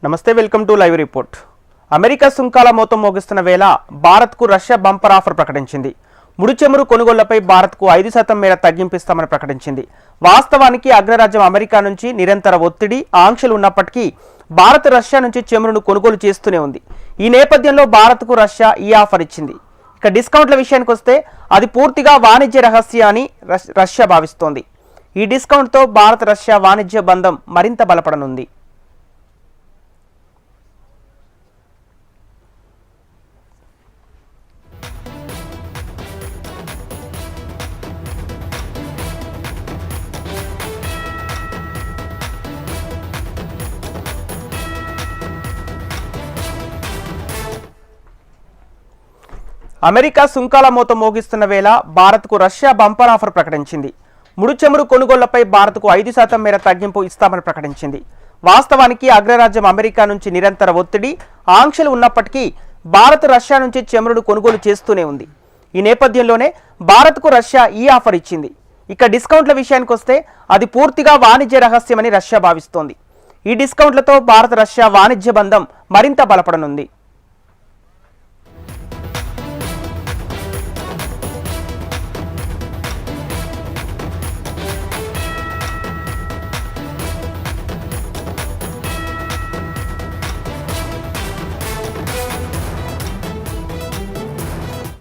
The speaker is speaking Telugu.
నమస్తే, welcome to live report. America సుంకాల మోతం మోగిస్తున్న వేళ భారత్కు రష్యా బంపర్ ఆఫర్ ప్రకటించింది. ముడి చమురు కొనుగోళ్లపై భారత్కు 5% మేర తగ్గింపిస్తామని ప్రకటించింది. వాస్తవానికి అగ్రరాజ్యం అమెరికా నుంచి నిరంతర ఒత్తిడి, ఆంక్షలు ఉన్నప్పటికీ భారత్ రష్యా నుంచి చమురును కొనుగోలు చేస్తూనే ఉంది. ఈ నేపథ్యంలో భారత్కు రష్యా ఈ ఆఫర్ ఇచ్చింది. ఇక డిస్కౌంట్ల విషయానికి వస్తే అది పూర్తిగా వాణిజ్య రహస్య అని రష్యా భావిస్తోంది. ఈ డిస్కౌంట్తో భారత్ రష్యా వాణిజ్య బంధం మరింత బలపడనుంది. అమెరికా సుంకాల మోత మోగిస్తున్న వేళ భారత్కు రష్యా బంపర్ ఆఫర్ ప్రకటించింది. ముడి చమురు కొనుగోళ్లపై భారత్కు 5% మేర తగ్గింపు ఇస్తామని ప్రకటించింది. వాస్తవానికి అగ్రరాజ్యం అమెరికా నుంచి నిరంతర ఒత్తిడి, ఆంక్షలు ఉన్నప్పటికీ భారత్ రష్యా నుంచి చమురును కొనుగోలు చేస్తూనే ఉంది. ఈ నేపథ్యంలోనే భారత్కు రష్యా ఈ ఆఫర్ ఇచ్చింది. ఇక డిస్కౌంట్ల విషయానికి వస్తే అది పూర్తిగా వాణిజ్య రహస్యమని రష్యా భావిస్తోంది. ఈ డిస్కౌంట్లతో భారత్ రష్యా వాణిజ్య బంధం మరింత బలపడనుంది.